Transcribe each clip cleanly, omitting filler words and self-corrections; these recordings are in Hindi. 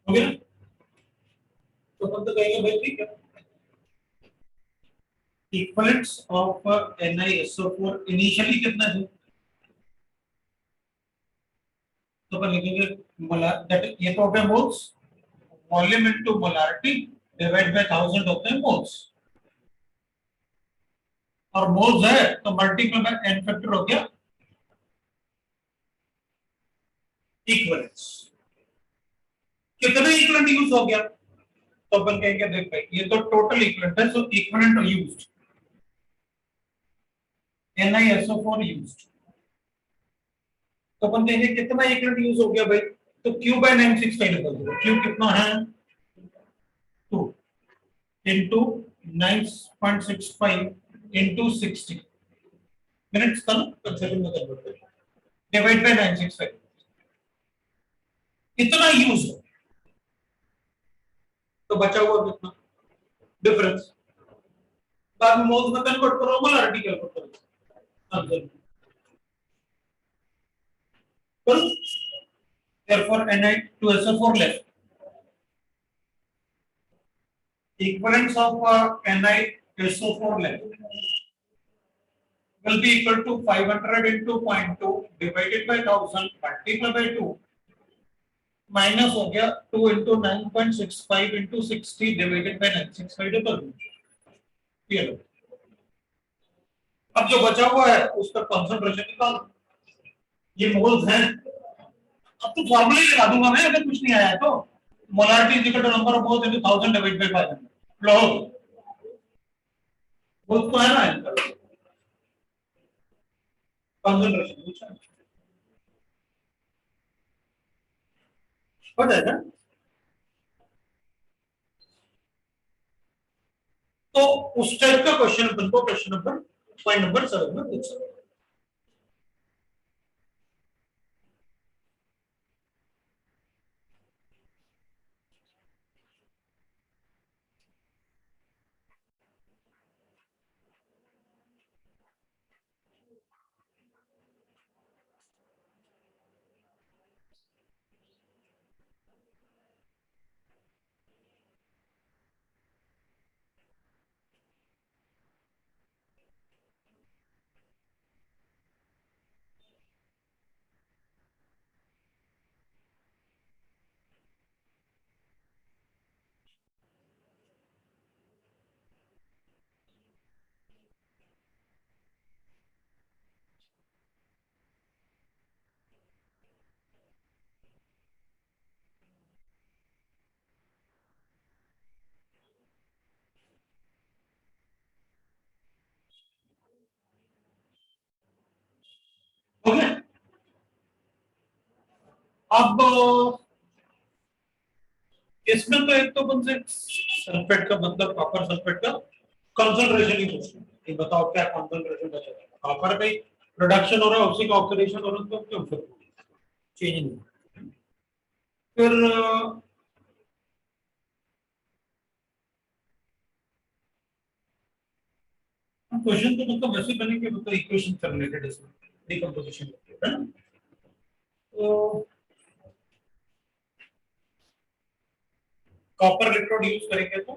हो गया। तो हम तो कहेंगे भाई ठीक है, इक्विवेलेंस ऑफ NiSO4 इनिशियली कितना है, तो अपन लिखेंगे मोलर, दैट ये तो हो गया moles, volume into molarity divide by 1000 होते हैं मोल्स, और मोल्स है तो मल्टीपल बाय n फैक्टर हो गया इक्विवेलेंस। कितने इक्विवेलेंट यूज हो गया, तो अपन कहेंगे देख भाई ये तो टोटल इक्विवेलेंट है, सो इक्विवेलेंट यूज्ड NiSO4 यूज्ड, तो अपन कहेंगे कितना इक्विवेलेंट यूज हो गया भाई, तो Q by 965 निकल जाएगा। Q कितना है 2 into 9.65 into 60 मिनट्स का ना, सेकंड में कन्वर्ट करें, डिवाइड बाय 965 इतना यूज हो, तो बचा हुआ कितना डिफरेंस, बाद में मोल्स में कन्वर्ट करो, मोलारिटी कैलकुलेट करो, करो therefore Ni2SO4 left, equivalence of NiSO4 left will be equal to 500 into 0.2 divided by 1000 multiplied by 2 minus हो गया 2 into 9.65 into 60 divided by 965 double, ये लो। अब जो बचा हुआ है उसका कंसंट्रेशन निकाल, ये मोल्स हैं, अब तो फॉर्मूला ही लगा दूंगा मैं अगर कुछ नहीं आया तो, molarity is equal to number of moles into 1000 divided by 500 लो, मोल्स तो है ना इनका कंसंट्रेशन हो जाएगा। तो उस टाइप का क्वेश्चन अपन को क्वेश्चन नंबर पॉइंट नंबर 7 में पूछ सकते हैं। हो गया। अब इसमें तो एक तो अपन से सल्फेट का मतलब कॉपर सल्फेट का कंसंट्रेशन ही पूछना है, ये बताओ क्या कंसंट्रेशन बचा है, कॉपर का प्रोडक्शन हो रहा है उसी का ऑक्सीडेशन हो रहा है, तो क्यों फिर चेंज नहीं, फिर क्वेश्चन तो मतलब वैसे बनेंगे, मतलब इक्वेशन से रिलेटेड इसमें डिकम्पोजिशन है ना, तो कॉपर इलेक्ट्रोड यूज करेंगे तो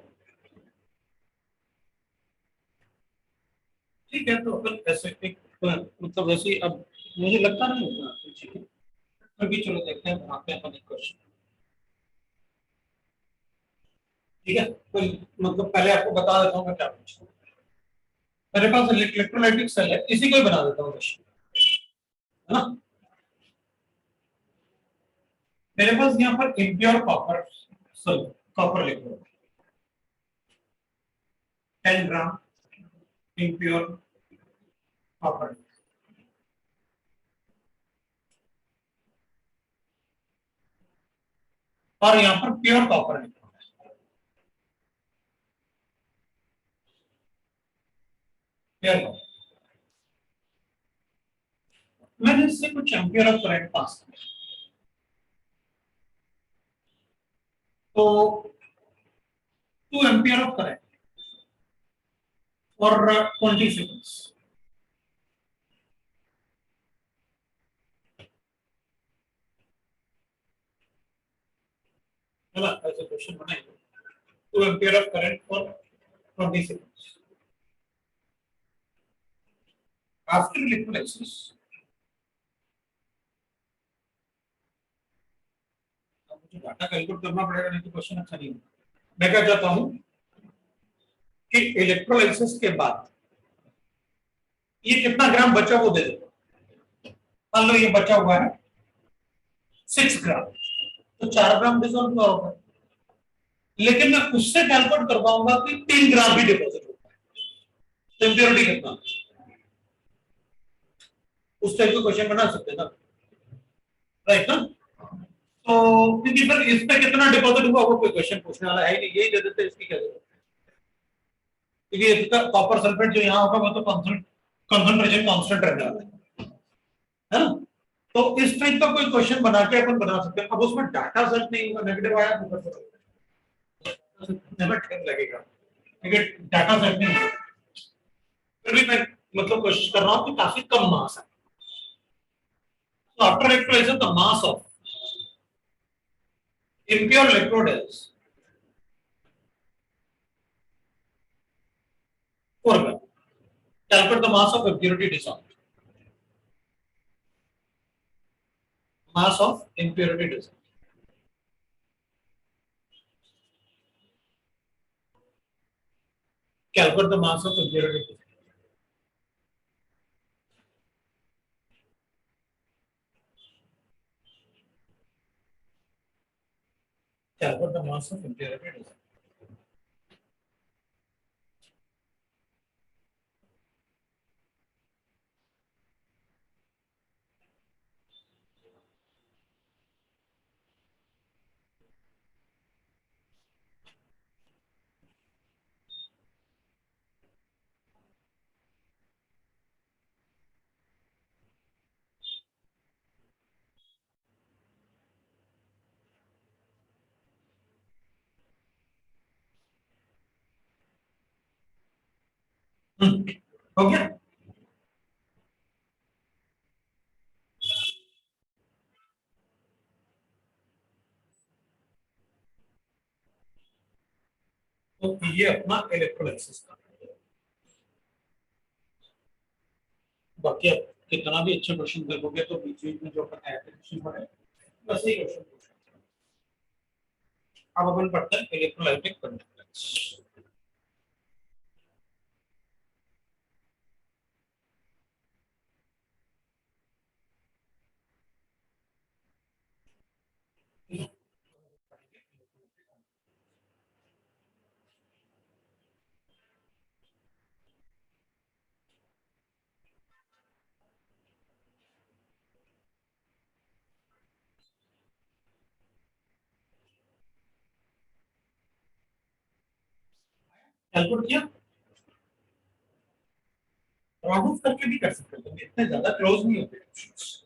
ठीक है, तो अपन ऐसे एक मतलब वैसे अब मुझे लगता नहीं होगा ठीक है, फिर भी चलो देखते हैं वहां पे अपन एक क्वेश्चन, ठीक है, तो मतलब पहले आपको बता देता हूँ मैं क्या पूछूं, मेरे पास इलेक्ट्रोलाइटिक सेल है, इसी को ही बना देता हूँ क्वेश्चन, है ना, मेरे पास यहाँ पर impure copper sorry copper electrode 10 ग्राम इम्प्योर कॉपर, और यहाँ पर प्योर कॉपर लिखा है, प्योर कॉपर। मैंने इससे कुछ एम्पियर ऑफ करंट पास किया, तो 2 ampere of current for 20 seconds. चला ऐसे क्वेश्चन बनाएंगे, 2 ampere of current for 20 seconds after electrolysis. मुझे डाटा कैलकुलेट करना पड़ेगा, नहीं तो क्वेश्चन अच्छा नहीं होगा। मैं क्या चाहता हूं कि इलेक्ट्रोलाइसिस के बाद ये कितना ग्राम बचा वो दे दो। मान लो ये बचा हुआ है 6 ग्राम, तो 4 ग्राम डिसॉल्व हुआ होगा, लेकिन मैं उससे कैलकुलेट कर पाऊंगा कि 3 ग्राम भी डिपॉजिट होता है, इम्प्योरिटी कितना, उस टाइप का क्वेश्चन बना सकते हैं ना, राइट ना। तो क्योंकि फिर इस पे कितना डिपॉजिट हुआ वो कोई क्वेश्चन पूछने वाला है नहीं, यही दे देते, इसकी क्या जरूरत है। क्योंकि इसका कॉपर सल्फेट जो यहाँ होगा वो तो कंसंट्रेशन कांस्टेंट रहने वाला है ना। तो इस टाइप का कोई क्वेश्चन बना के अपन बना सकते हैं। अब उसमें डाटा सेट नहीं होगा, नेगेटिव आया तो कर सकते हैं, टाइम लगेगा, लेकिन डाटा सेट नहीं होगा। फिर भी मैं मतलब कोशिश कर रहा हूँ कि काफी कम मास है। So after electrolysis, the mass of impure electrode is 4 gram. Calculate the mass of impurity dissolved. Mass of impurity dissolved. Calculate the mass of impurity dissolved. Calculate the mass of impurity dissolved. हो गया। तो ये अपना इलेक्ट्रोलाइसिस का, बाकी आप कितना भी अच्छे क्वेश्चन देखोगे तो बीच बीच में जो अपन एप्लीकेशन पढ़े वैसे ही क्वेश्चन पूछ रहे हैं। अब अपन पढ़ते हैं इलेक्ट्रोलाइटिक कंडक्टेंस। कैलकुलेट किया, राउंड करके भी कर सकते हैं, इतने ज्यादा क्लोज नहीं होते क्वेश्चंस,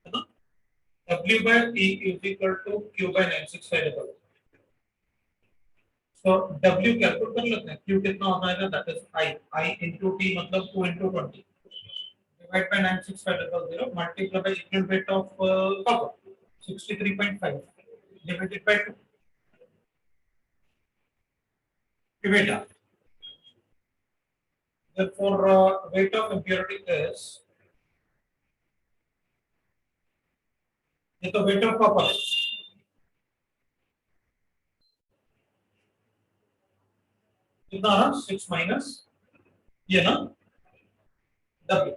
है ना। W by E is equal to Q by 965. So W calculate कर लेते हैं, Q कितना होता है, that is I into T मतलब 2 into 20 divide by 96500 multiply by equal weight of copper 63.5 divided by 2 beta. Therefore weight of impurity is, ये तो weight of copper है, कितना है 6 माइनस ये ना W,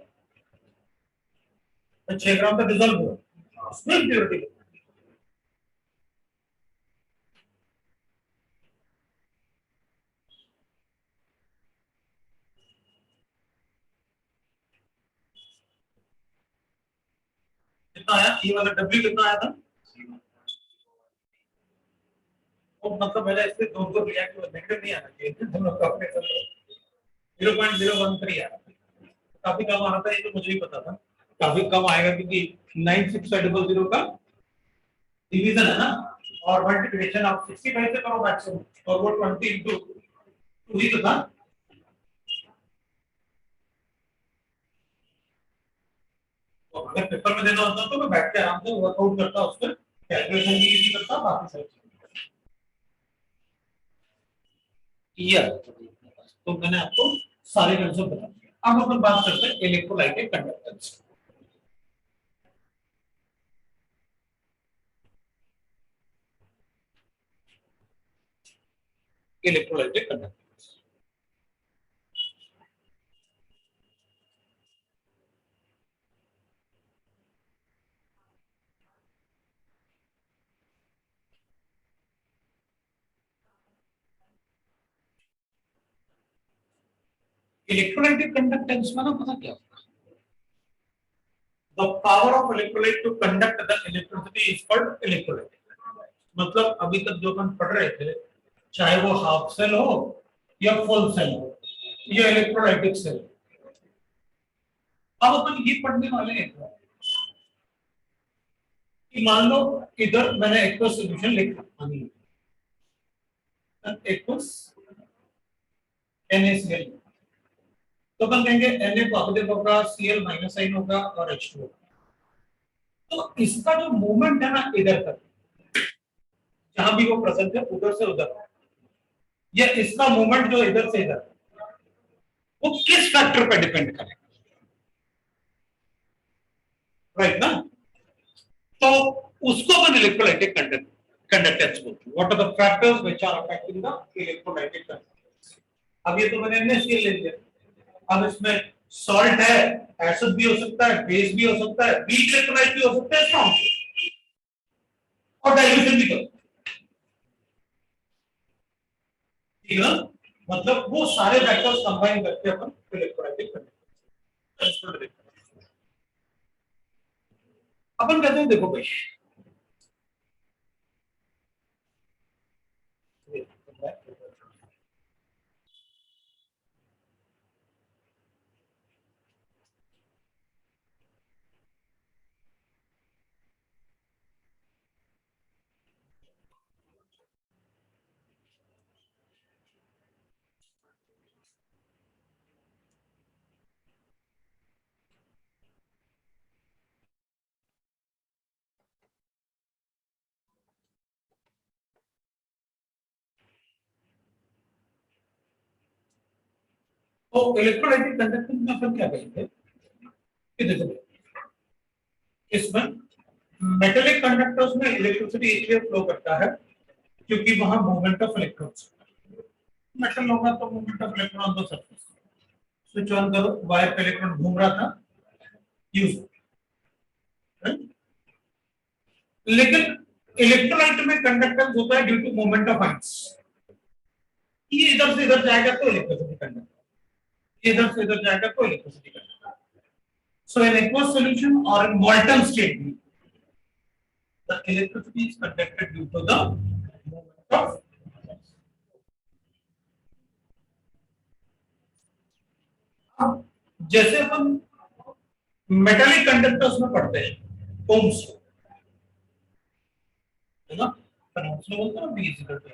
6 ग्राम का डिसॉल्व हुआ उसमें impurity। कितना आया, ये वाला W कितना आया था, तो मतलब मेरा इससे दो दो रिएक्ट नेगेटिव नहीं आना चाहिए, दोनों का अपने 0.013 आया, काफी कम आ रहा था, ये तो मुझे भी पता था काफी कम आएगा क्योंकि 96500 का डिवीजन है ना, और मल्टीप्लिकेशन आप 65 से करो मैक्सिमम, और वो 20 into 2 ही तो था। तो अगर पेपर में देना होता तो मैं बैठ के आराम से वर्कआउट करता, उस पर कैलकुलेशन भी इजी करता, बाकी सब ये तो मैंने आपको सारे कंसेप्ट बता दिए। अब अपन बात करते हैं इलेक्ट्रोलाइट के कंडक्टेंस। इलेक्ट्रोलाइट के कंडक्टेंस, इलेक्ट्रोलाइट के कंडक्टेंस में ना पता क्या होता है, the power of electrolyte to conduct the electricity is called electrolyte। मतलब अभी तक जो अपन पढ़ रहे थे, चाहे वो हाफ सेल हो या फुल सेल हो या इलेक्ट्रोलाइटिक सेल, अब अपन ये पढ़ने वाले हैं कि मान लो इधर मैंने एक्वस सॉल्यूशन लिखा, एक्वस NaCl, तो अपन कहेंगे Na पॉजिटिव होगा, Cl माइनस साइन होगा और H2 होगा। तो इसका जो मूवमेंट है ना इधर तक, जहां भी वो प्रेजेंट है उधर से उधर, या इसका मूवमेंट जो इधर से इधर, वो किस फैक्टर पर डिपेंड करेगा, राइट ना। तो उसको अपन इलेक्ट्रोलाइटिक कंडक्टेंस बोलते हैं। What are the factors which are affecting the electrolytic conductance. अब ये तो मैंने NaCl ले लिया, अब इसमें सॉल्ट है, एसिड भी हो सकता है, बेस भी हो सकता है, वीक इलेक्ट्रोलाइट भी हो सकता है, स्ट्रॉन्ग, और डाइल्यूशन भी कर, ठीक है। मतलब वो सारे फैक्टर्स कंबाइन करके अपन इलेक्ट्रोलाइटिक कंडक्टेंस, अपन कहते हैं देखो भाई, तो इलेक्ट्रोलाइटिक कंडक्टेंस में अपन क्या कहेंगे कि देखो इसमें मेटेलिक कंडक्टर्स में इलेक्ट्रिसिटी इसलिए फ्लो करता है क्योंकि वहां मूवमेंट ऑफ इलेक्ट्रॉन्स, मेटल होगा तो मूवमेंट ऑफ इलेक्ट्रॉन तो सरफेस, स्विच ऑन करो, वायर पे इलेक्ट्रॉन घूम रहा था, यूज, लेकिन इलेक्ट्रोलाइट में कंडक्टेंस होता है due to movement of ions, ये इधर से इधर जाएगा तो इलेक्ट्रिसिटी कंडक्ट, इधर से इधर जाएगा तो electricity conduct. So in aqueous solution और इन मॉल्टन स्टेट में the electricity is conducted due to the movement of, जैसे अपन मेटालिक कंडक्टर्स में पढ़ते हैं ओम्स, है ना, पर ओम्स में बोलते हैं ना V इक्वल टू,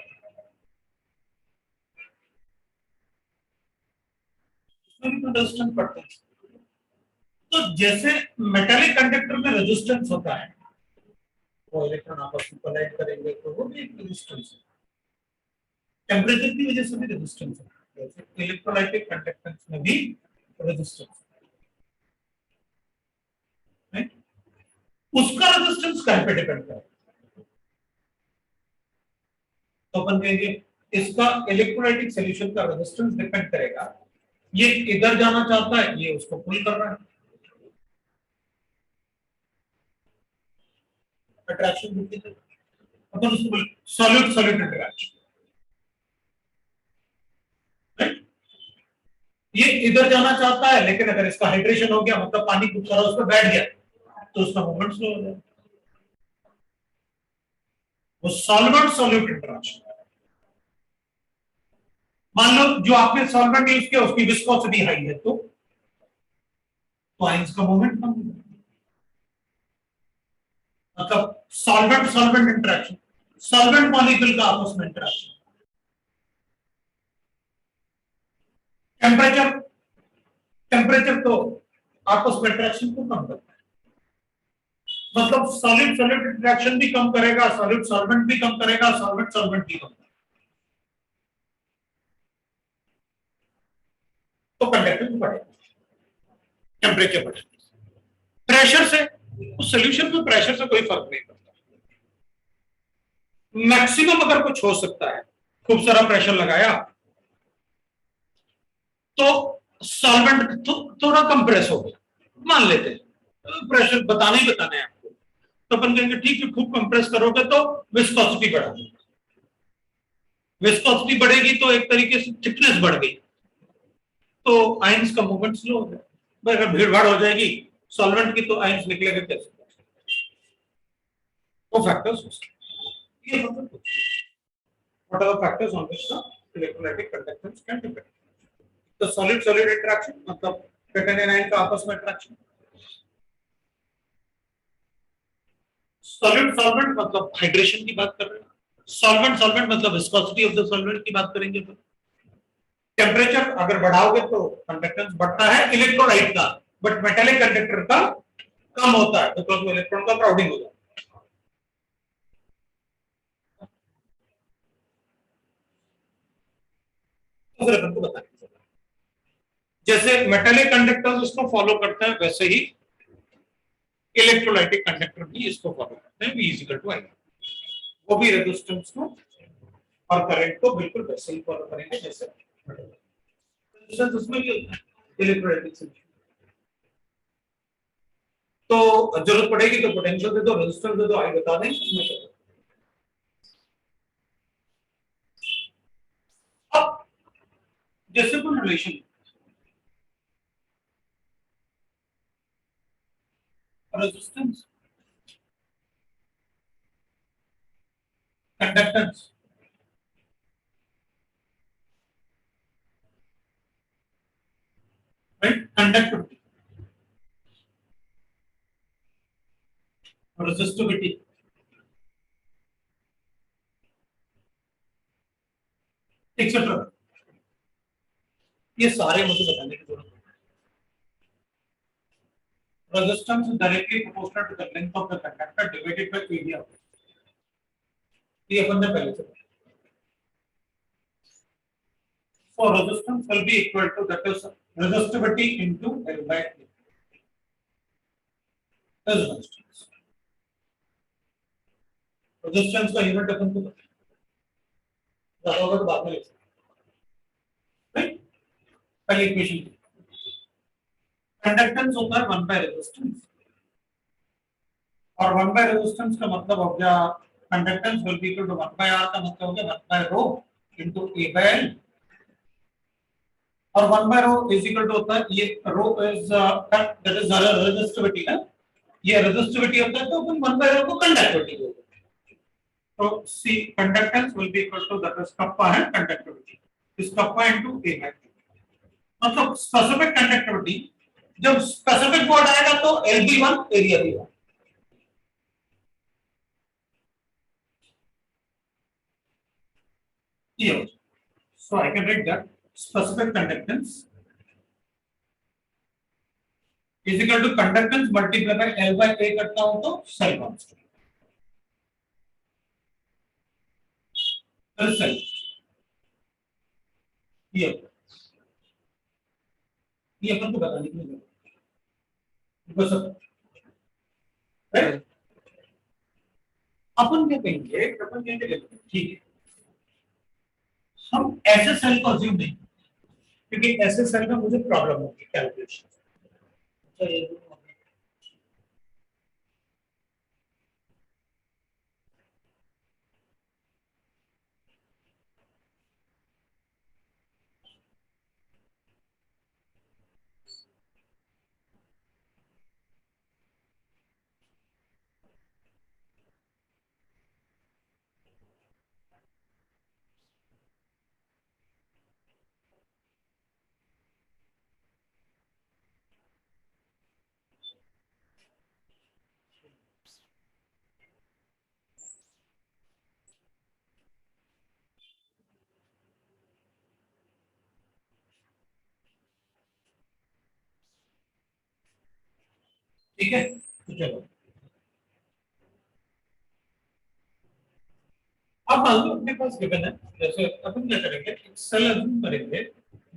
उसमें भी रेजिस्टेंस पढ़ते हैं। तो जैसे मेटालिक कंडक्टर में रेजिस्टेंस होता है, वो इलेक्ट्रॉन आपस में कोलाइड करेंगे तो वो भी एक रेजिस्टेंस है, टेम्परेचर की वजह से भी रेजिस्टेंस है, जैसे इलेक्ट्रोलाइटिक कंडक्टेंस में भी रेजिस्टेंस है, उसका रेजिस्टेंस कहां पे डिपेंड करता है, तो अपन कहेंगे इसका इलेक्ट्रोलाइटिक सॉल्यूशन का रेजिस्टेंस डिपेंड करेगा, ये इधर जाना चाहता है, ये उसको पुल कर रहा है, अट्रैक्शन होती है, अपन उसको सॉलिड सॉलिड इंटरैक्शन, राइट। ये इधर जाना चाहता है लेकिन अगर इसका हाइड्रेशन हो गया, मतलब पानी कुछ करा उस पर बैठ गया, तो उसका मूवमेंट स्लो हो जाएगा। वो सॉल्वेंट सॉल्यूट इंटरेक्शन, मान लो जो आपने सॉल्वेंट यूज किया उसकी विस्कोसिटी हाई है तो आयंस का मूवमेंट कम हो जाएगा। मतलब solvent solvent interaction, solvent molecule का आपस में इंटरेक्शन, टेम्परेचर टेम्परेचर तो आपस में इंटरेक्शन को कम करता है। मतलब सॉलिड सॉलिड इंटरेक्शन भी कम करेगा, सॉलिड सॉल्वेंट भी कम करेगा, सॉल्वेंट सॉल्वेंट भी कम करेगा, तो कंडक्टेंस बढ़ेगा, टेम्परेचर बढ़ेगा। प्रेशर से उस सॉल्यूशन में प्रेशर से कोई फर्क नहीं पड़ता। मैक्सिमम अगर कुछ हो सकता है, खूब सारा प्रेशर लगाया तो सॉल्वेंट थोड़ा कंप्रेस हो गया, मान लेते हैं, प्रेशर बताना ही बताना है आपको, तो अपन कहेंगे ठीक है खूब कंप्रेस करोगे तो विस्कोसिटी बढ़ा, विस्कोसिटी बढ़ेगी तो एक तरीके से थिकनेस बढ़ गई, तो आयंस का मूवमेंट स्लो हो जाएगा। अगर भीड़ भाड़ हो जाएगी सॉल्वेंट की तो आयंस निकलेगा कैसे, वो फैक्टर्स हो सकते हैं। ये मतलब what are the factors on which the electrolytic conductance can depend? तो सॉलिड सॉलिड इंटरेक्शन मतलब कैटन एनायन का आपस में इंटरेक्शन, सॉलिड सॉल्वेंट मतलब हाइड्रेशन की बात कर रहे हैं, सॉल्वेंट सॉल्वेंट मतलब विस्कोसिटी ऑफ द सॉल्वेंट की बात करेंगे। तो टेम्परेचर अगर बढ़ाओगे तो कंडक्टेंस बढ़ता है इलेक्ट्रोलाइट का, बट मेटालिक कंडक्टर का कम होता है बिकॉज वो इलेक्ट्रॉन का क्राउडिंग हो जाता है। तो फिर अपन को बताएंगे जैसे मेटालिक कंडक्टर्स इसको फॉलो करते हैं वैसे ही इलेक्ट्रोलाइटिक कंडक्टर भी इसको फॉलो करते हैं, V इक्वल टू I। वो भी रेजिस्टेंस को और करंट को बिल्कुल वैसे ही फॉलो करेंगे जैसे रेजिस्टेंस उसमें भी इलेक्ट्रोलाइटिक से। तो जरूरत पड़ेगी तो पोटेंशियल दे दो, रेजिस्टेंस दे दो, I बता दें। अब जैसे कोई relation resistance conductance right, conductivity resistivity etcetera, ये सारे मुझे बताने की जरूरत है। Resistance is directly proportional to the length of the conductor divided by area, ये अपन ने पहले से। So resistance will be equal to that is resistivity into L by A. Resistance, resistance का यूनिट अपन को पता है, ज्यादा होगा तो बाद में लिख सकते हैं, राइट। पहली इक्वेशन कंडक्टेंस होता है 1 बाय रेजिस्टेंस, और 1 बाय रेजिस्टेंस का मतलब हो गया conductance will be equal to 1 by R का मतलब हो गया 1 by rho into A by L, और 1 by rho is equal to होता है ये rho is that is resistivity ना, ये रेजिस्टिविटी होता है तो अपन 1 बाय रो को कंडक्टिविटी बोलते हैं। तो C conductance will be equal to that is kappa है कंडक्टिविटी, इस kappa into A by L, मतलब स्पेसिफिक कंडक्टिविटी जब स्पेसिफिक वर्ड आएगा तो LB1 एरिया भी होगा। Here, so I can write that specific conductance is equal to conductance multiplied by L by A करता हूं तो सेल कांस्टेंट, सेल ये अपन को बताने की जरूरत है बस, राइट। अपन क्या कहेंगे, अपन कहेंगे ठीक है हम ऐसे सेल को अज्यूम नहीं, क्योंकि ऐसे सेल में मुझे प्रॉब्लम होगी कैलकुलेशन। ठीक है, तो चलो अब मान लो अपने पास गिवन है, जैसे अपन क्या करेंगे, एक्सेल अज्यूम करेंगे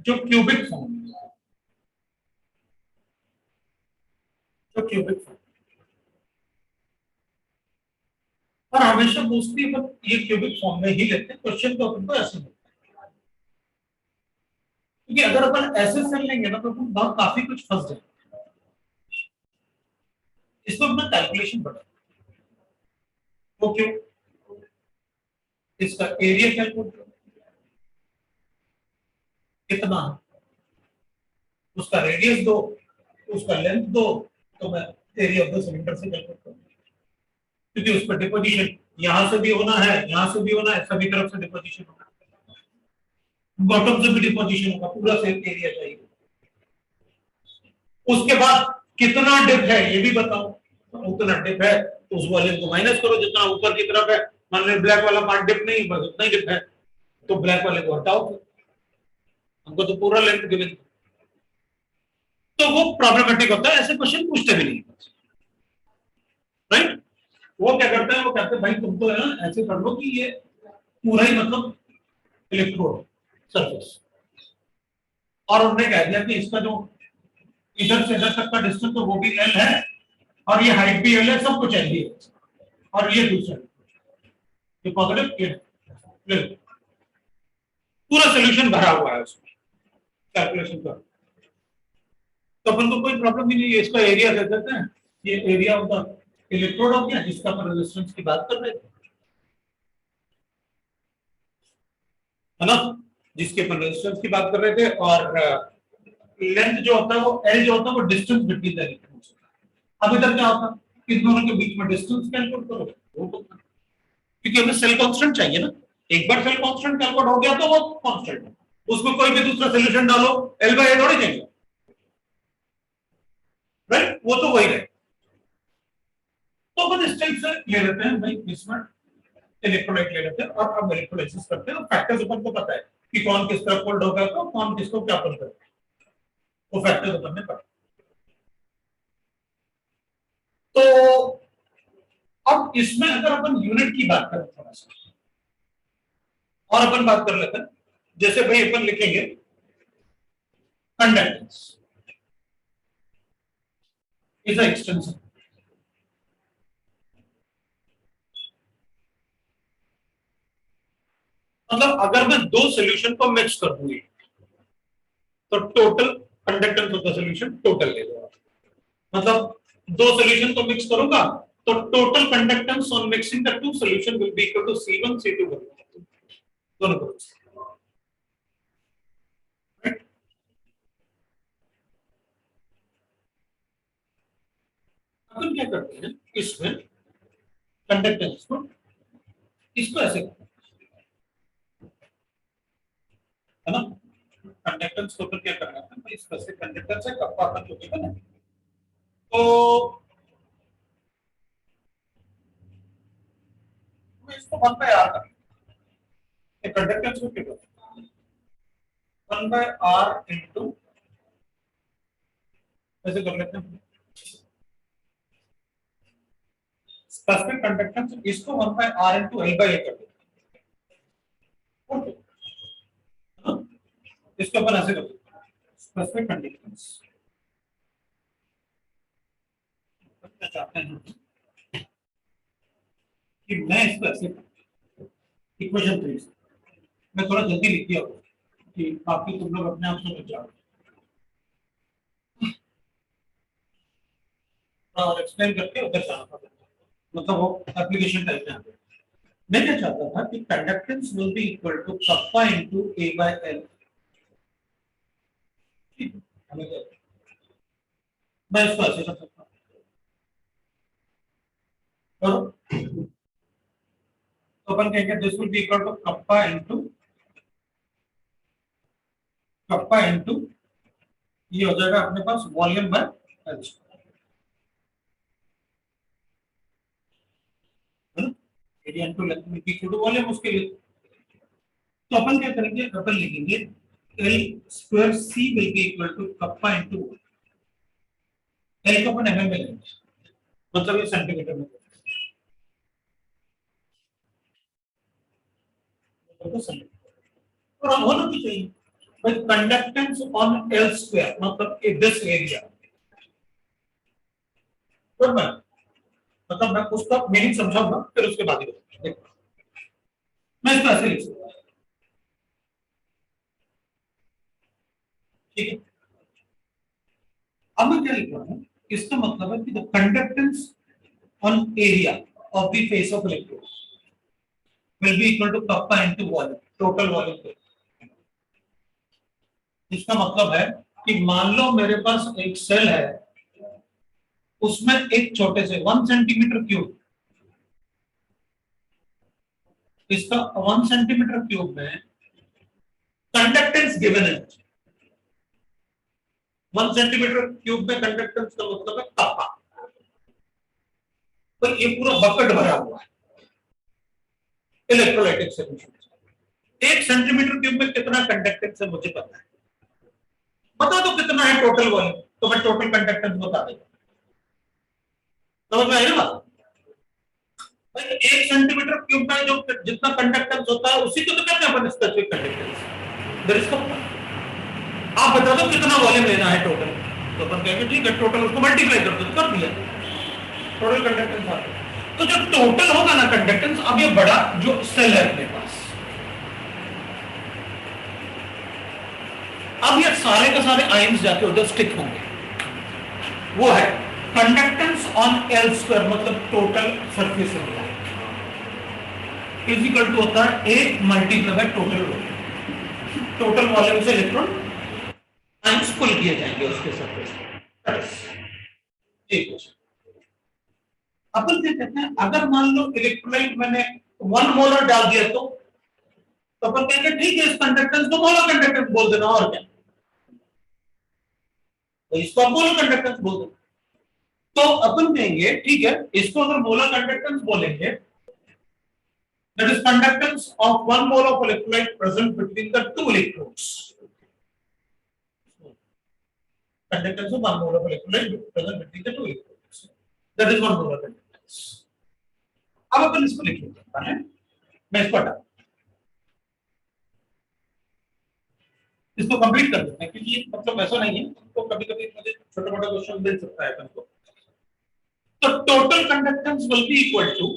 जो क्यूबिक फॉर्म है, जो क्यूबिक फॉर्म, और हमेशा मोस्टली अपन ये क्यूबिक फॉर्म में ही लेते हैं, क्वेश्चन तो अपन को ऐसे मिलता है, क्योंकि अगर अपन ऐसे सेल लेंगे ना तो अपन बहुत काफी कुछ फंस जाएंगे, इसमें अपना कैलकुलेशन बढ़ा, वो क्यों, इसका एरिया कैलकुलेट करो कितना है, उसका रेडियस दो, उसका लेंथ दो, तो मैं एरिया ऑफ द सिलेंडर से कैलकुलेट करूंगा, क्योंकि उस पर डिपोजिशन यहां से भी होना है, यहां से भी होना है, सभी तरफ से डिपोजिशन होना है, बॉटम से भी डिपोजिशन होगा, पूरा सेम एरिया चाहिए। उसके बाद कितना डिप है ये भी बताओ, तो उतना डिप है तो उस वॉल्यूम को माइनस करो जितना ऊपर की तरफ है, मान लो ब्लैक वाला पार्ट डिप नहीं, बस उतना ही डिप है, तो ब्लैक वाले को हटाओ, हमको तो पूरा लेंथ गिवन, तो वो प्रॉब्लमेटिक होता है, ऐसे क्वेश्चन पूछते भी नहीं, राइट। वो क्या करते हैं, वो कहते हैं भाई तुम तो है ना ऐसे कर लो कि ये पूरा ही मतलब इलेक्ट्रोड सरफेस, और उन्होंने कह दिया कि इसका जो इधर से इधर तक का डिस्टेंस तो वो भी एल है, और ये हाइट भी एल है, सब कुछ एल ही है, और ये दूसरा ये पॉजिटिव ये पूरा सोल्यूशन भरा हुआ है उसमें कैलकुलेशन का, तो अपन को कोई प्रॉब्लम ही नहीं है, इसका एरिया दे देते हैं, ये एरिया ऑफ द इलेक्ट्रोड हो गया जिसका अपन रेजिस्टेंस की बात कर रहे थे, है ना, जिसके अपन रेजिस्टेंस की बात कर रहे थे, और लेंथ जो होता है वो एल जो होता है वो डिस्टेंस बिटवीन द इलेक्ट्रॉन्स, अब इधर क्या होता है, इन दोनों के बीच में डिस्टेंस कैलकुलेट करो, वो होता है, क्योंकि हमें सेल कांस्टेंट चाहिए ना, एक बार सेल कांस्टेंट कैलकुलेट हो गया तो वो कांस्टेंट है, उसमें कोई भी दूसरा सॉल्यूशन डालो एल बाय ए थोड़ी देंगे, राइट, वो तो वही रहे, तो अपन इस टाइप से ले लेते हैं भाई, इसमें इलेक्ट्रोलाइट ले लेते हैं और अब इलेक्ट्रोलाइसिस करते हैं, और फैक्टर्स अपन को पता है कि कौन किस तरफ फोल्ड होगा, तो कौन किसको क्या फोल्ड करेगा, वो फैक्टर्स अपन ने पढ़ा। तो अब इसमें अगर अपन यूनिट की बात करें थोड़ा सा, और अपन बात कर लेते हैं, जैसे भाई अपन लिखेंगे कंडक्टेंस इज अ एक्सटेंशन, मतलब अगर मैं दो सॉल्यूशन को मिक्स कर दूंगी तो total conductance of the solution total ले लो, मतलब दो सॉल्यूशन को मिक्स करूंगा तो total conductance on mixing the two solution will be equal to C1 C2 दोनों को, राइट। अपन क्या करते हैं इसमें कंडक्टेंस को, इसको ऐसे है ना, कंडक्टेंस को अपन क्या करना है, इसका से कंडक्टेंस है कप्पा अपन जो है ना, तो इसको 1 बाय r कर, कंडक्टेंस को क्या करते हैं 1 बाय r इनटू, ऐसे कर लेते हैं स्पेसिफिक कंडक्टेंस, इसको 1 by r into l by a कर देते हैं, ओके, इसको अपन ऐसे कर देते हैं स्पेसिफिक कंडक्टेंस, क्या चाहते हैं कि मैं इसको ऐसे इक्वेशन 3 मैं थोड़ा जल्दी लिख दिया कि बाकी तुम लोग अपने आप समझ जाओ, और एक्सप्लेन करके उधर जाना पड़ता है, मतलब वो एप्लीकेशन टाइप में आता है। मैं क्या चाहता था कि conductance will be equal to kappa into a by l, मैं इसको ऐसे कर सकता हूं, तो अपन कहेंगे this will be equal to kappa into ये हो जाएगा अपने पास वॉल्यूम बाय एल, है ना, area into length will be equal to volume, उसके लिए तो अपन क्या करेंगे, अपन लिखेंगे L square C will be equal to kappa into L को अपन एमएम में लेंगे, मतलब ये सेंटीमीटर में, तो सेंटीमीटर और होना भी चाहिए भाई। कंडक्टेंस ऑन एल स्क्वायर मतलब दिस एरिया, बराबर। मतलब मैं उसका मीनिंग समझाऊंगा फिर उसके बाद ही बताऊंगा। देखो मैं इसको ऐसे लिख सकता हूं, ठीक है। अब मैं क्या लिख रहा हूं, इसका मतलब है कि the conductance on area of the face of electrode will be equal to kappa into volume, total volume। इसका मतलब है कि मान लो मेरे पास एक सेल है, उसमें एक छोटे से 1 सेंटीमीटर क्यूब, इसका 1 सेंटीमीटर क्यूब में कंडक्टेंस गिवन है। 1 सेंटीमीटर क्यूब में कंडक्टेंस का मतलब है कप्पा, तो ये पूरा बकेट भरा हुआ है इलेक्ट्रोलाइटिक सॉल्यूशन। 1 सेंटीमीटर क्यूब में कितना कंडक्टेंस है मुझे पता है, बता दो कितना है टोटल वॉल्यूम, तो मैं टोटल कंडक्टेंस बता देता हूं। समझ में आई ना बात? 1 सेंटीमीटर क्यूब में जो जितना कंडक्टेंस होता है उसी को तो कहते हैं अपन स्पेसिफिक कंडक्टेंस। देयर इज आप बता दो कितना वॉल्यूम लेना है टोटल, तो अपन कहेंगे ठीक है टोटल, उसको मल्टीप्लाई कर दो, कर दिया टोटल कंडक्टेंस आ गया। तो जो टोटल होगा ना कंडक्टेंस, अब ये बड़ा जो सेल है अपने पास, अब ये सारे के सारे आयंस जाके उधर स्टिक होंगे, वो है कंडक्टेंस ऑन एल स्क्वायर मतलब total surface area is equal to होता है A multiply by total volume. Total volume से इलेक्ट्रॉन आयंस पुल किए जाएंगे उसके सरफेस पर। ठीक है, अपन क्या कहते हैं, अगर मान लो इलेक्ट्रोलाइट मैंने 1 मोलर डाल दिया तो अपन कहेंगे ठीक है इस कंडक्टेंस को मोलर कंडक्टेंस बोल देना, और क्या, तो इसको आप मोलर कंडक्टेंस बोल देना। तो अपन कहेंगे ठीक है इसको अगर मोलर कंडक्टेंस बोलेंगे, that is conductance of 1 mole of electrolyte present between the two electrodes, conductance of 1 mole of electrolyte present between the two electrodes, that is 1 molar conductance। अब अपन इसको लिख लेते हैं, मैं इसको हटा, इसको कंप्लीट कर देते हैं क्योंकि मतलब ऐसा नहीं है, तो कभी कभी मुझे छोटा मोटा क्वेश्चन मिल सकता है अपन को। तो total conductance will be equal to,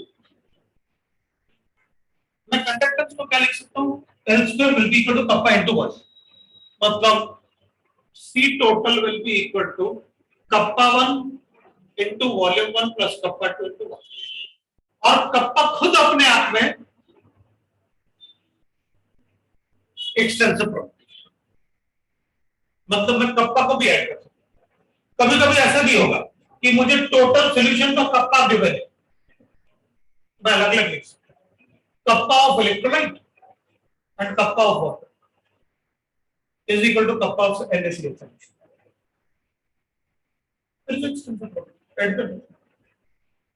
मैं कंडक्टेंस को क्या लिख सकता हूं, L square will be equal to kappa into 1, मतलब C total will be equal to kappa 1 into volume 1 plus kappa 2 into 1, और कप्पा खुद अपने आप में एक्सटेंसिव प्रॉपर्टी, मतलब मैं कप्पा को भी ऐड कर सकता हूं। कभी कभी ऐसा भी होगा कि मुझे टोटल सॉल्यूशन का कप्पा गिवन है, मैं अलग अलग लिख सकता हूं, kappa of electrolyte and kappa of water is equal to kappa of NaCl solution,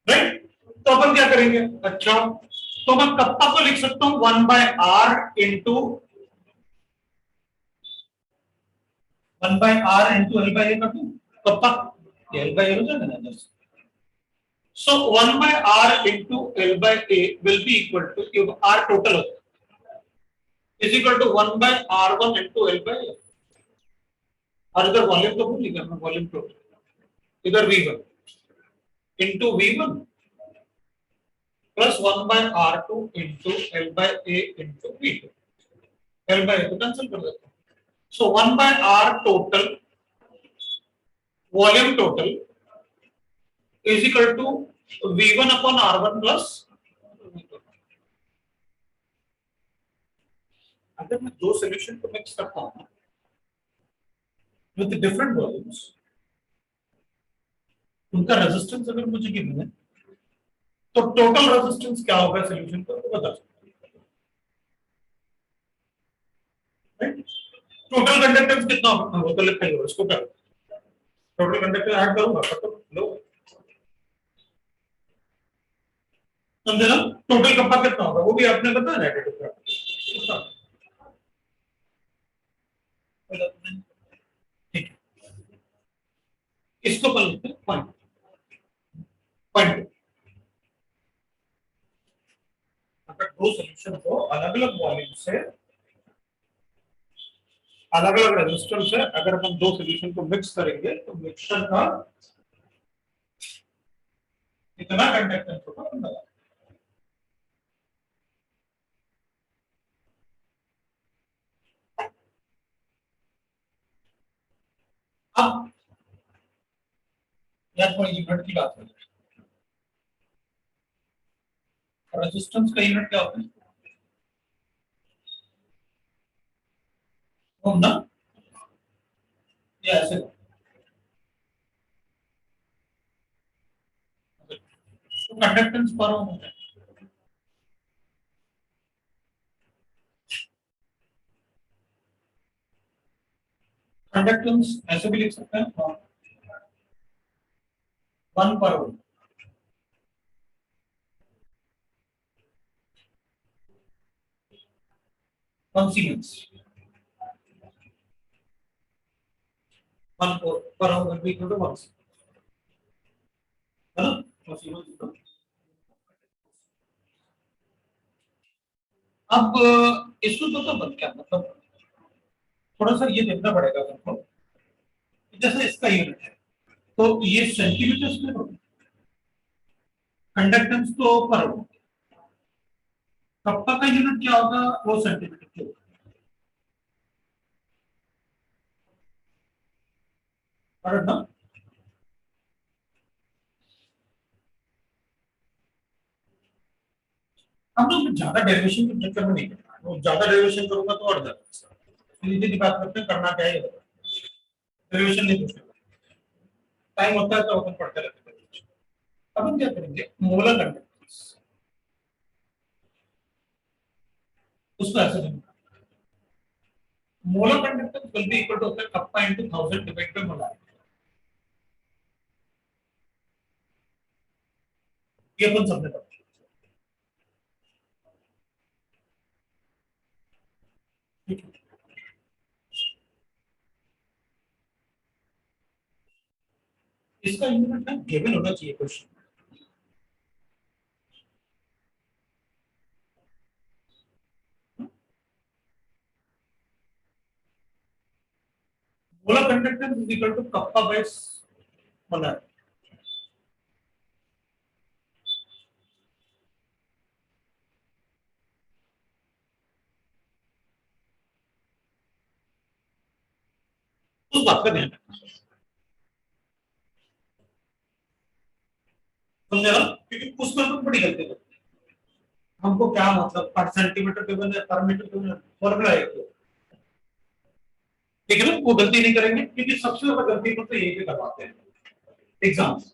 right. तो अपन क्या करेंगे, अच्छा तो मैं कप्पा को लिख सकता हूं 1/r इंटू L/A का 2 कप्पा, L/A हो जाएगा ना। So 1/r into L/A will be equal to, if r total is equal to 1/r1 into L/A, और इधर वॉल्यूम तो भूल ही गया, वॉल्यूम टोटल, इधर V1 into V1 plus 1/r2 into L/A into V2, L/A तो कैंसिल कर देते हैं। So 1/r total volume total is equal to V1 upon R1 plus V2। अगर मैं दो सॉल्यूशन को मिक्स करता हूं विद डिफरेंट वॉल्यूम्स, उनका रेजिस्टेंस अगर मुझे गिवन है तो टोटल रेजिस्टेंस क्या होगा सॉल्यूशन का, तो बता सकते हैं। टोटल कंडक्टेंस कितना होगा वो तो लिखेंगे, इसको क्या टोटल कंडक्टेंस ऐड करूंगा तो लो, समझे ना। टोटल कप्पा कितना होगा वो भी आपने बताया नेगेटिव का, ठीक है। इसको कर लेते हैं पॉइंट पॉइंट। अगर दो सॉल्यूशन को अलग अलग वॉल्यूम से अलग अलग रेजिस्टेंस है, अगर हम दो सॉल्यूशन को मिक्स करेंगे तो मिक्सचर का कितना कंडक्टेंस होगा। अब या थोड़ी यूनिट की बात करें, रेजिस्टेंस का यूनिट क्या होता है? ओम ना, या ऐसे तो कंडक्टेंस पर ओम होता है। कंडक्टेंस ऐसे भी लिख सकते हैं, 1 पर ओम। 1 सीमेंस 1 पर ओम will be equal to 1 है ना। 1 सीमेंस। अब इसको तो मतलब क्या मतलब, थोड़ा सा ये देखना पड़ेगा तुमको। जैसे इसका यूनिट है तो ये सेंटीमीटर में होगा, कंडक्टेंस तो पर होगा, कप्पा का यूनिट क्या होगा, वो सेंटीमीटर के होगा, और ना। हम लोग ज्यादा डेरिवेशन के चक्कर में नहीं करना, वो ज्यादा डेरिवेशन करूंगा तो और ज्यादा सीधी सीधी बात करते हैं, करना क्या है, डेरिवेशन नहीं पूछना, टाइम होता है तो अपन पढ़ते रहते हैं। अब हम क्या करेंगे, मोलर कंडक्टेंस उसको ऐसे देंगे, molar conductance will be equal to होता है kappa into 1000 divided by molar. ये अपन सबने पढ़ा। ठीक है, इसका यूनिट ना गिवन होना चाहिए question. Molar conductance is equal to kappa by molar. उस बात का ध्यान रखना, समझे ना, क्योंकि उसमें हम बड़ी गलती करते हैं। हमको क्या मतलब पर सेंटीमीटर गिवन है, पर मीटर गिवन है, फॉर्मूला है तो ठीक है ना, वो गलती नहीं करेंगे, क्योंकि सबसे ज्यादा गलती तो यही पे करवाते हैं एग्जाम्स।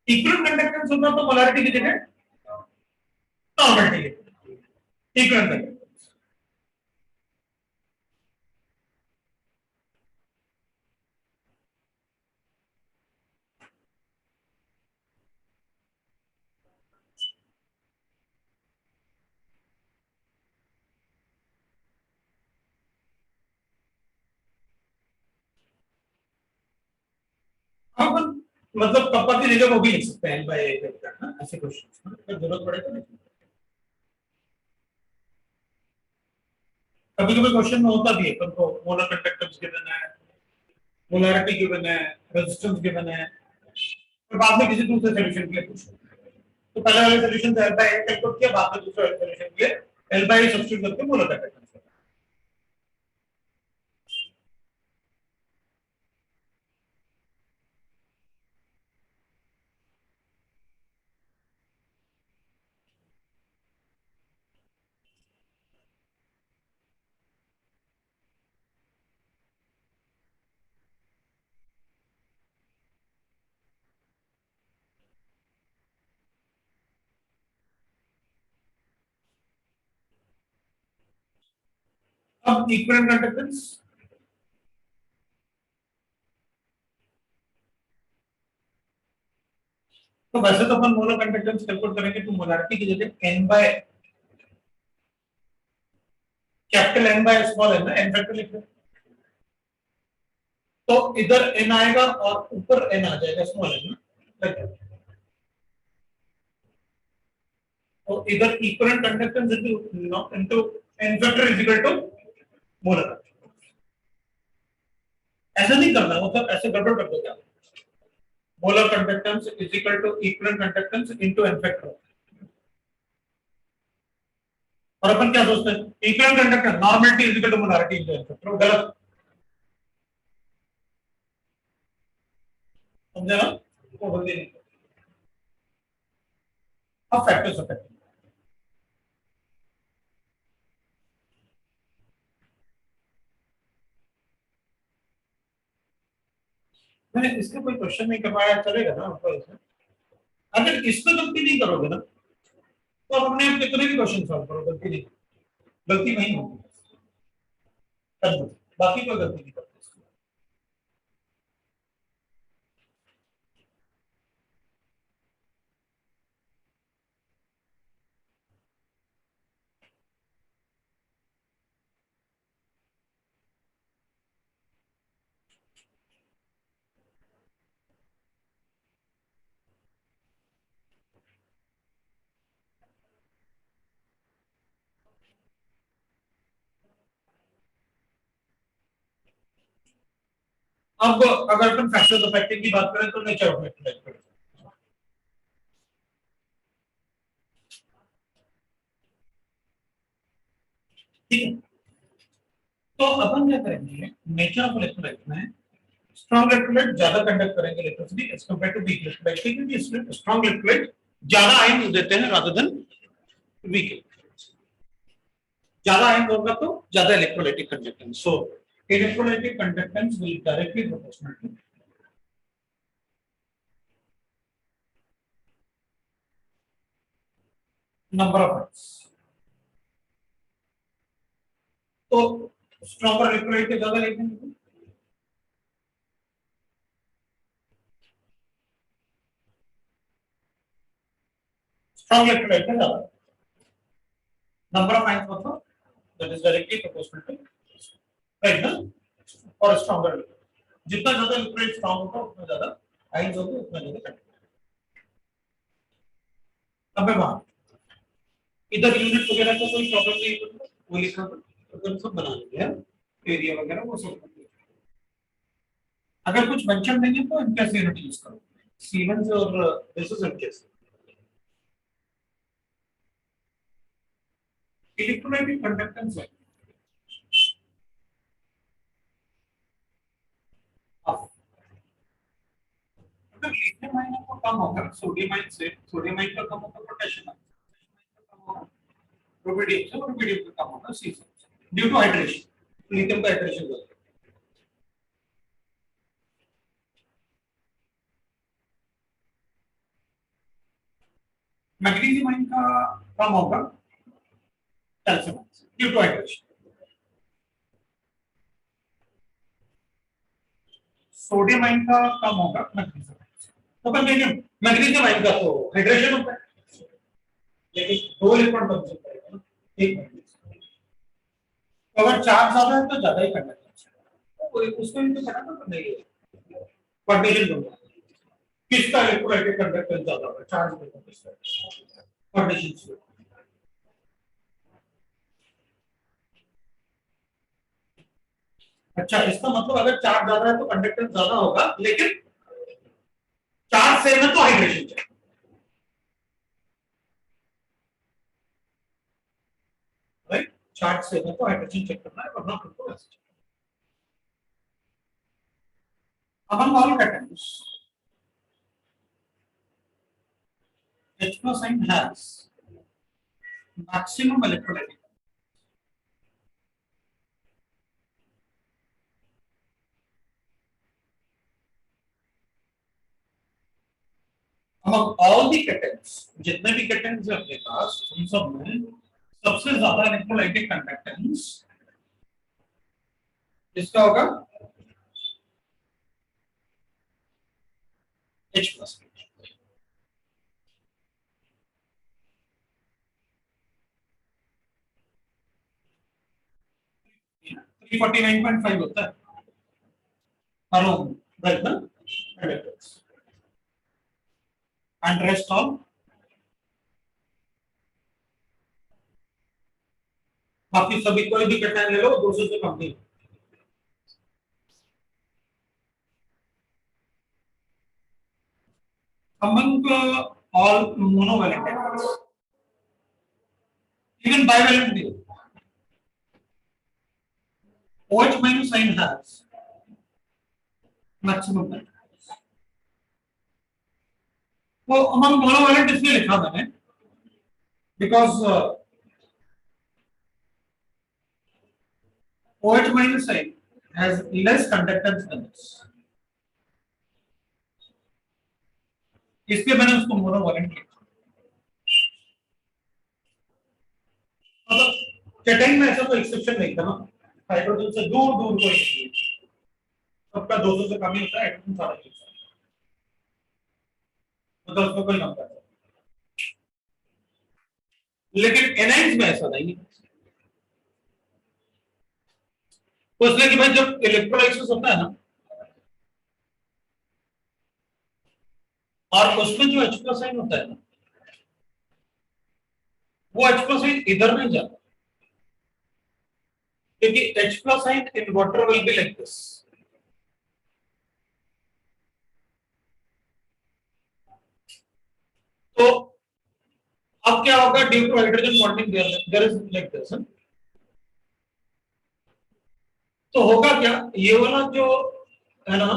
इक्विवेलेंट कंडक्टेंस होगा तो पोलैरिटी की जगह नॉर्मलिटी इक्विवेलेंट कंडक्टेंस। हम मतलब कप्पा की जगह वो भी लिख सकते हैं बाय ना, ऐसे क्वेश्चंस अगर जरूरत पड़े तो नहीं। कभी कभी क्वेश्चन में होता भी है, पर तो मोलर कंडक्टेंस गिवन है, पोलैरिटी गिवन है, रेजिस्टेंस गिवन है, फिर बाद में किसी दूसरे सॉल्यूशन के लिए पूछो, तो पहले वाले सॉल्यूशन से एल बाय ए कैलकुलेट किया, बाद में दूसरे वाले सॉल्यूशन के लिए एल बाय ए सब्स्टिट्यूट करके मोलर कंडक्टेंस। अब इक्विवेलेंट कंडक्टेंस, तो वैसे तो अपन मोलर कंडक्टेंस कैलकुलेट करेंगे तो मोलैरिटी की जगह n by capital N by small n ना, n फैक्टर लिख लो। तो इधर n आएगा और ऊपर n आ जाएगा, स्मॉल n ना। तो इधर equivalent conductance into n factor is equal to molar. ऐसा नहीं करना, मतलब ऐसे गड़बड़ कर दो क्या, molar conductance is equal to equivalent conductance into n factor. और अपन क्या सोचते हैं, equivalent conductance normality is equal to molarity into n factor, गलत। समझे ना, वो गलती नहीं। अब फैक्टर्स ऑफ फैक्टर, मैंने इसका कोई क्वेश्चन नहीं करवाया, चलेगा ना आपको इसमें। अगर इसमें गलती नहीं करोगे ना, तो आप अपने आप कितने भी क्वेश्चन सॉल्व करो, गलती नहीं, गलती नहीं होगी, कर दो, बाकी कोई गलती नहीं करते। अब अगर अपन फैक्टर्स ऑफ फैक्टर की बात करें तो नेचर ऑफ फैक्टर, ठीक है। तो अपन क्या करेंगे, नेचर ऑफ इलेक्ट्रोलाइट में स्ट्रॉन्ग इलेक्ट्रोलाइट ज्यादा कंडक्ट करेंगे electricity as compare to weak electrolyte, क्योंकि इसमें स्ट्रॉन्ग इलेक्ट्रोलाइट ज्यादा आयन देते हैं रादर देन वीक। ज्यादा आयन होगा तो ज्यादा electrolytic conductance, so electrolytic conductance will directly proportional to number of ions. तो स्ट्रॉन्गर इलेक्ट्रोलाइट के ज्यादा लेंगे, स्ट्रॉन्ग इलेक्ट्रोलाइट का ज्यादा नंबर ऑफ आयन्स, मतलब that is directly proportional to, right ना। और स्ट्रॉन्गर, जितना ज्यादा इलेक्ट्रोलाइट स्ट्रॉन्ग होगा उतना ज्यादा आयन्स होंगे, उतना ज्यादा कंडक्ट। अब मैं वहां इधर यूनिट वगैरह का कोई प्रॉब्लम नहीं होगा, वो लिखा था अपन सब बना लेंगे, एरिया वगैरह वो सब। अगर कुछ मेंशन नहीं है तो इनका यूनिट यूज करो, सीमेंस और this is MKS. Electrolytic conductance है अगर लिथियम आयन को कम होगा सोडियम आयन से, सोडियम आयन का कम होगा पोटेशियम आयन, कम होगा रुबिडियम से, रुबिडियम का कम होगा सी से, ड्यू टू हाइड्रेशन, लिथियम का हाइड्रेशन ज्यादा। मैग्नीशियम आयन का कम होगा calcium due to hydration. Sodium ion का कम होगा मैग्नीशियम, तो मैग्नीशियम, मैग्नीशियम आयन का तो हाइड्रेशन होता है, लेकिन दो इलेक्ट्रॉन बन सकता है ना, एक मैग्नीशियम। तो अगर चार्ज ज्यादा है तो ज्यादा ही कंडक्टेंस है, तो उसको इनको पता तो नहीं है कंडीशन दूंगा किसका इलेक्ट्रोलाइटिक कंडक्टेंस ज्यादा है, चार्ज में किसका कंडीशन से। अच्छा, इसका मतलब अगर चार्ज ज्यादा है तो कंडक्टेंस ज्यादा होगा, लेकिन चार्ज सेम है तो हाइड्रेशन चाहिए, राइट। चार्ज सेम है तो हाइड्रेशन चेक करना है, वरना फिर तो ऐसे। अब हम कॉल करते हैं H plus ion has maximum electrolytic among all the cations, जितने भी cations है अपने पास उन सब में सबसे ज्यादा इलेक्ट्रोलाइटिक कंडक्टेंस इसका होगा H plus। 349.5 होता है, along right na conductors and rest all बाकी सभी कोई भी कटान ले लो 200 से कम नहीं among all monovalent elements even bivalent भी OH minus sign has maximum value वो among monovalent इसलिए लिखा मैंने because OH minus sign has less conductance than this इसलिए मैंने उसको मोनोवैलेंट लिखा मतलब कैटाइन में ऐसा कोई एक्सेप्शन नहीं था ना हाइड्रोजन से दूर दूर कोई नहीं है सबका 200 से कम ही होता है हाइड्रोजन सारा चीज मतलब उसमें कोई नंबर है लेकिन एनाइंस में ऐसा नहीं है उसने कि भाई जब इलेक्ट्रोलाइसिस होता है ना और उसमें जो H प्लस साइन होता है ना वो H प्लस साइन इधर नहीं जाता क्योंकि H plus sign in water will be like this तो अब क्या होगा due to hydrogen bonding there is like this तो होगा क्या ये वाला जो है ना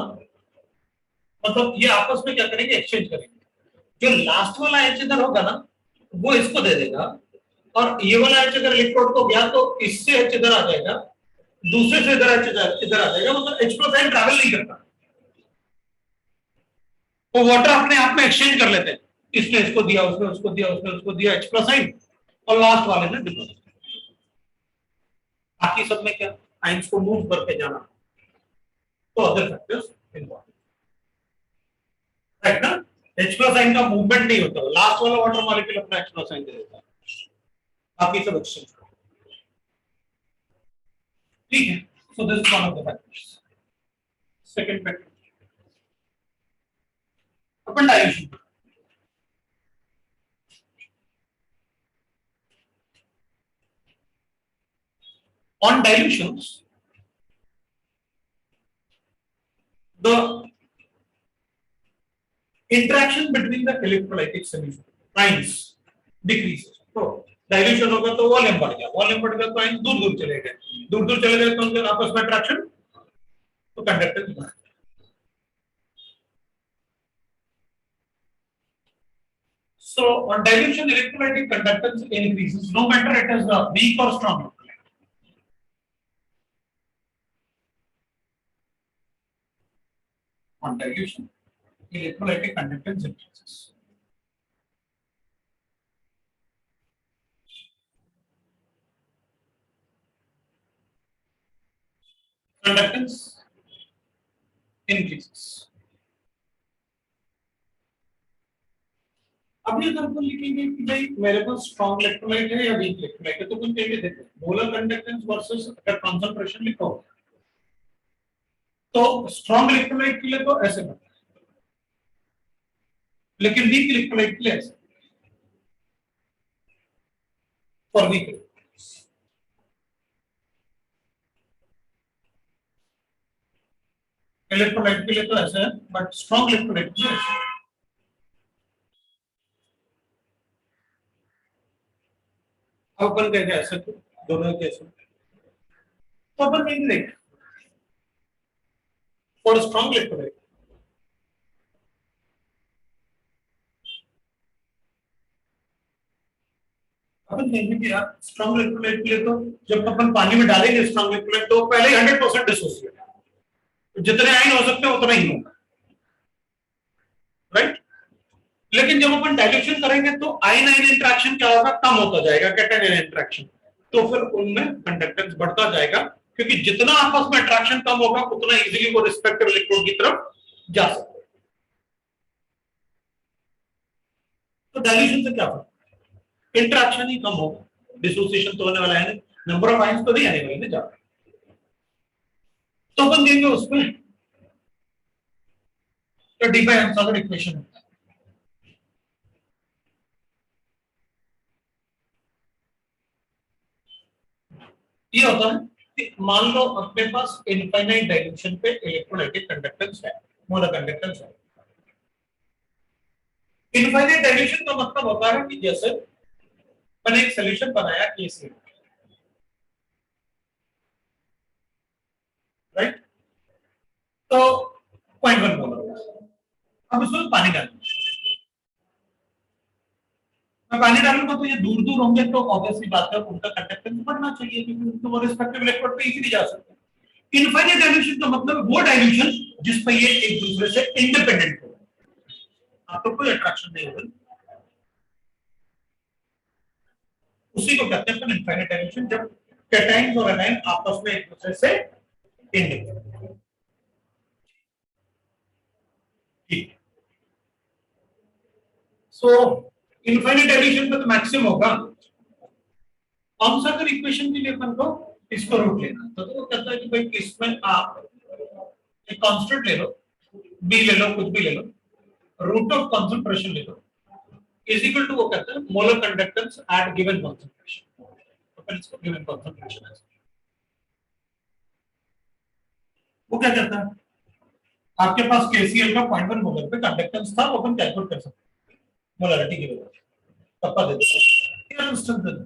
मतलब ये आपस में क्या करेंगे एक्सचेंज करेंगे जो लास्ट वाला एच इधर होगा ना वो इसको दे देगा और ये वाला एच अगर इलेक्ट्रोड को गया तो इससे एच इधर आ जाएगा दूसरे से इधर एच इधर आ जाएगा मतलब H प्लस आयन ट्रैवल नहीं करता तो वाटर अपने आप में एक्सचेंज कर लेते हैं इसने इसको दिया उसने उसको दिया उसने उसको दिया H प्लस आयन और लास्ट वाले ने डिपॉजिट बाकी सब में क्या आयंस को मूव करके जाना तो अदर फैक्टर्स इन्वॉल्व राइट ना H प्लस आयन का मूवमेंट नहीं होता लास्ट वाला वाटर मॉलिक्यूल अपना H प्लस आयन दे देता है बाकी सब एक्सचेंज ठीक है so this is one of the factors second factor upon dilution on dilutions the interaction between the electrolytic solution ions decreases तो डाइल्यूशन होगा तो वॉल्यूम बढ़ गया तो आयन दूर दूर चले गए तो उनके आपस में अट्रैक्शन तो कंडक्टेंस बढ़ गया so on dilution electrolytic conductance increases no matter it is weak or strong on dilution electrolytic conductance increases conductance increases अब ये अगर लिखेंगे कि भाई मेरे पास स्ट्रॉन्ग इलेक्ट्रोलाइट है या वीक इलेक्ट्रोलाइट है तो कुछ कहेंगे देखो मोलर कंडक्टेंस वर्सेस अगर कंसंट्रेशन लिखा हो तो स्ट्रॉन्ग इलेक्ट्रोलाइट के लिए तो ऐसे बनता है लेकिन वीक इलेक्ट्रोलाइट के लिए ऐसे फॉर वीक इलेक्ट्रोलाइट के लिए तो ऐसे है बट स्ट्रॉन्ग इलेक्ट्रोलाइट के लिए ऐसे अपन कहेंगे ऐसे तो दोनों कैसे तो अपन कहेंगे देख फॉर स्ट्रॉन्ग इलेक्ट्रोलाइट अपन कहेंगे कि यार स्ट्रॉन्ग इलेक्ट्रोलाइट के लिए तो जब अपन पानी में डालेंगे स्ट्रॉन्ग इलेक्ट्रोलाइट तो पहले 100% डिसोसिएट जितने आयन हो सकते हैं उतना ही होगा राइट लेकिन जब अपन डाइल्यूशन करेंगे तो आयन आयन इंटरेक्शन क्या होगा कम होता जाएगा कैटायन आयन इंटरेक्शन तो फिर उनमें कंडक्टेंस बढ़ता जाएगा क्योंकि जितना आपस में अट्रैक्शन कम होगा उतना इजीली वो रिस्पेक्टिव इलेक्ट्रोड की तरफ जा सकते हैं तो डाइल्यूशन से क्या होगा इंटरेक्शन ही कम होगा डिसोसिएशन तो होने वाला है नहीं नंबर ऑफ आयंस तो नहीं आने वाले ना ज्यादा तो अपन देंगे उसमें तो Debye Onsager equation होता है। ये होता है कि मान लो अपने पास इनफाइनाइट डायमेंशन पे इलेक्ट्रोलाइटिक कंडक्टेंस है, मोलर कंडक्टेंस है। इनफाइनाइट डायमेंशन का मतलब होता है कि जैसे मैंने एक सॉल्यूशन बनाया केसीएल, राइट? तो 0.1 मोलर, अब इसमें पानी डालना, मैं पानी डालूंगा तो ये दूर दूर होंगे तो ऑब्वियसली बात है उनका कंडक्टेंस बढ़ना चाहिए क्योंकि उनको वो रिस्पेक्टिव इलेक्ट्रोड पे इजीली जा सकते हैं। इनफाइनाइट डायमेंशन का मतलब वो डायमेंशन जिस पे ये एक दूसरे से इंडिपेंडेंट हो, आपको कोई अट्रैक्शन नहीं होगी, उसी को कहते हैं इनफाइनाइट डायमेंशन, जब कैटायन और एनायन आपस में एक दूसरे से इंडिपेंडेंट। ठीक, सो इनफाइनाइट डायमेंशन पे तो मैक्सिमम होगा। कौन सा अगर इक्वेशन के लिए अपन को इसको रूट लेना तो वो कहता है कि भाई इसमें आप एक कांस्टेंट ले लो, बी ले लो, कुछ भी ले लो, रूट ऑफ कंसंट्रेशन ले लो, इज इक्वल टू वो कहते हैं molar conductance at given concentration. तो फिर इसको गिवन कंसंट्रेशन है, वो क्या कहता है आपके पास केसीएल का 0.1 मोलर पे कंडक्टेंस था, वो अपन कैलकुलेट कर सकते हैं मोलरिटी की वजह से, पता दे दो ये इंस्टेंस दे दो,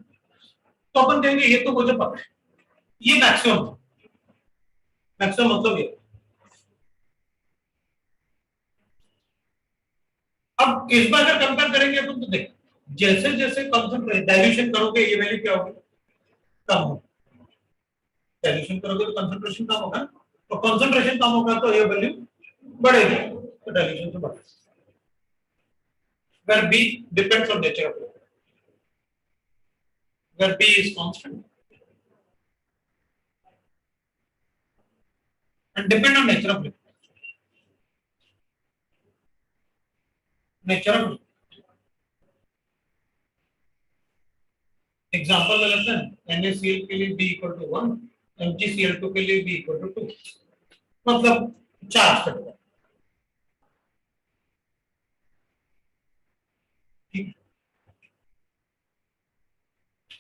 तो अपन कहेंगे ये तो मुझे पता है, ये मैक्सिमम, मैक्सिमम मतलब ये। अब इस बार अगर कंपेयर करेंगे अपन तो देख, जैसे जैसे कंसंट्रेशन डाइल्यूशन करोगे ये वैल्यू क्या होगी, कम होगी, डाइल्यूशन करोगे तो कंसंट्रेशन कम होगा, तो कंसंट्रेशन कम होगा तो ये वैल्यू बढ़ेगी, तो डाइल्यूशन तो बढ़ेगा। where B depends on nature of liquid, where B is constant and depend on nature of liquid. Nature of liquid. Example ले लेते हैं, NaCl के लिए B equal to 1, MgCl2 के लिए B equal to 2, मतलब चार्ज कटेगा, ठीक।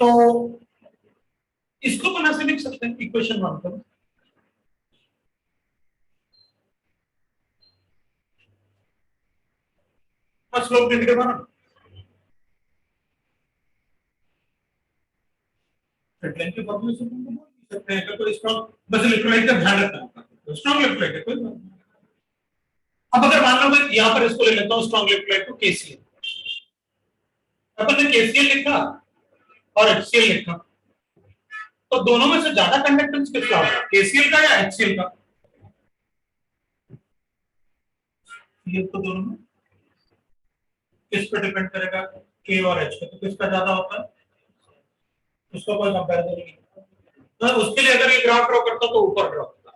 तो इसको अपन ऐसे लिख सकते हैं इक्वेशन 1 को, स्लोप नेगेटिव है ना, ट्रेन के फॉर्मूले से तुम बोल सकते हैं कि स्ट्रॉन्ग, बस इलेक्ट्रोलाइट का ध्यान रखना होगा, स्ट्रॉन्ग इलेक्ट्रोलाइट है कोई बात नहीं। अब अगर मान लो मैं यहां पर इसको ले लेता हूं स्ट्रॉन्ग इलेक्ट्रोलाइट को KCl, अपन ने KCl लिखा और HCl लिखा, तो दोनों में से ज्यादा कंडक्टेंस किसका होगा, KCl का या HCl का, ये तो दोनों में किस पे डिपेंड करेगा, K और H पे, तो किसका ज्यादा होता है, उसका कोई कंपैरिजन नहीं, तो उसके लिए अगर ये ग्राफ ड्रॉ करता तो ऊपर ड्रॉ करता,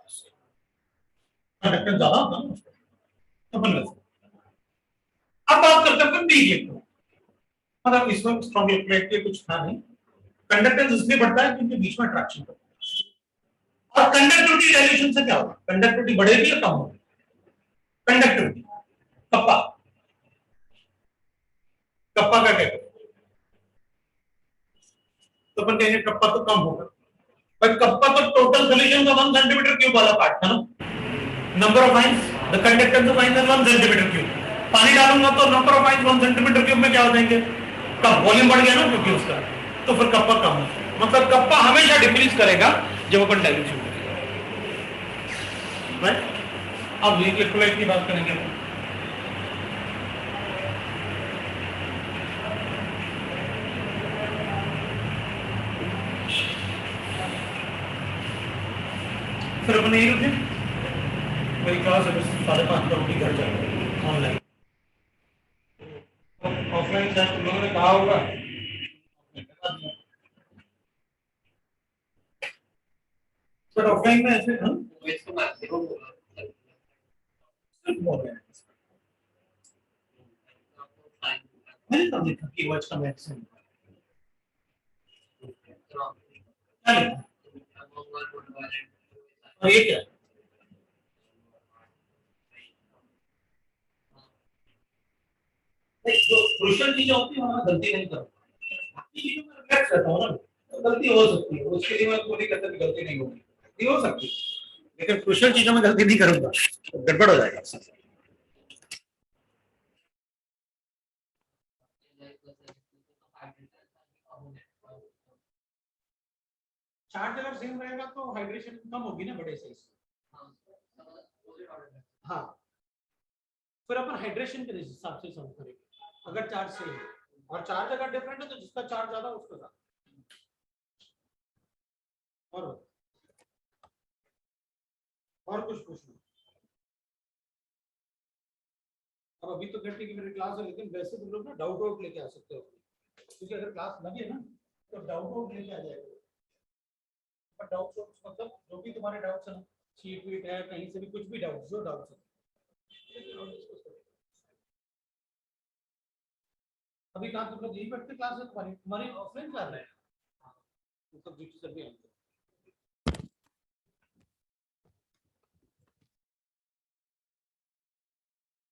कंडक्टेंस ज्यादा होता है तो अपन वैसे। अब बात करते हैं अपन बी इलेक्ट्रॉन, मतलब इसमें स्ट्रॉन्ग इलेक्ट्रोलाइट के कुछ था नहीं, कंडक्टेंस इसलिए बढ़ता है क्योंकि बीच में अट्रैक्शन होता है। और कंडक्टिविटी डायल्यूशन से क्या होगा, कंडक्टिविटी बढ़ेगी या कम होगी, कंडक्टिविटी, कप्पा, कप्पा का क्या, तो अपन कहेंगे कप्पा तो कम होगा, भाई कप्पा तो टोटल सॉल्यूशन का 1 सेंटीमीटर क्यूब वाला पार्ट था ना, number of ions, the conductance of ions is 1 centimetre cube, पानी डालूंगा तो number of ions 1 centimetre cube में क्या हो जाएंगे, कम, वॉल्यूम बढ़ गया ना क्योंकि उसका, तो फिर कप्पा कम है, मतलब कप्पा हमेशा डिक्रीज करेगा जब अपन डाइल्यूशन करेंगे, राइट। अब इलेक्ट्रोलाइट की बात करेंगे, फिर अपन यही रुके, मेरी क्लास अभी 5:30 बजे घर जाएगा ऑनलाइन, ऑफलाइन शायद तुम लोगों ने कहा होगा, सर ऑफलाइन में ऐसे हम इसको मैक्सिमम बोल रहे हैं, मैंने कब देखा कीवर्ड्स का मैक्सिमम, और ये क्या जो क्रूशियल चीजें होती है वहां गलती नहीं करूंगा, बाकी चीजों में रिलैक्स रहता हूँ ना, तो गलती हो सकती है, उसके लिए मैं पूरी कहता कि गलती नहीं होगी, गलती हो सकती है, लेकिन क्रूशियल चीजों में गलती नहीं करूंगा तो गड़बड़ हो जाएगा। चार्ज अगर सेम रहेगा तो हाइड्रेशन कम होगी ना बड़े साइज से। हाँ, फिर अपन हाइड्रेशन के हिसाब से सम करेंगे अगर चार्ज सेम है, और चार्ज अगर डिफरेंट है तो जिसका चार्ज ज्यादा उसका ज्यादा। और कुछ पूछना? अब अभी तो 30 की मेरी क्लास है, लेकिन वैसे तुम लोग ना डाउट आउट लेके आ सकते हो, क्योंकि अगर क्लास लगे ना तो डाउट आउट लेके आ जाएगा। पर डाउट मतलब जो भी तुम्हारे डाउट्स हैं, शीट वीट है, कहीं से भी कुछ भी डाउट, जो डाउट्स है अभी कहाँ तुम लोग यही बैठते क्लास में, तुम्हारी ऑफलाइन क्लास है, मतलब जीटी सर भी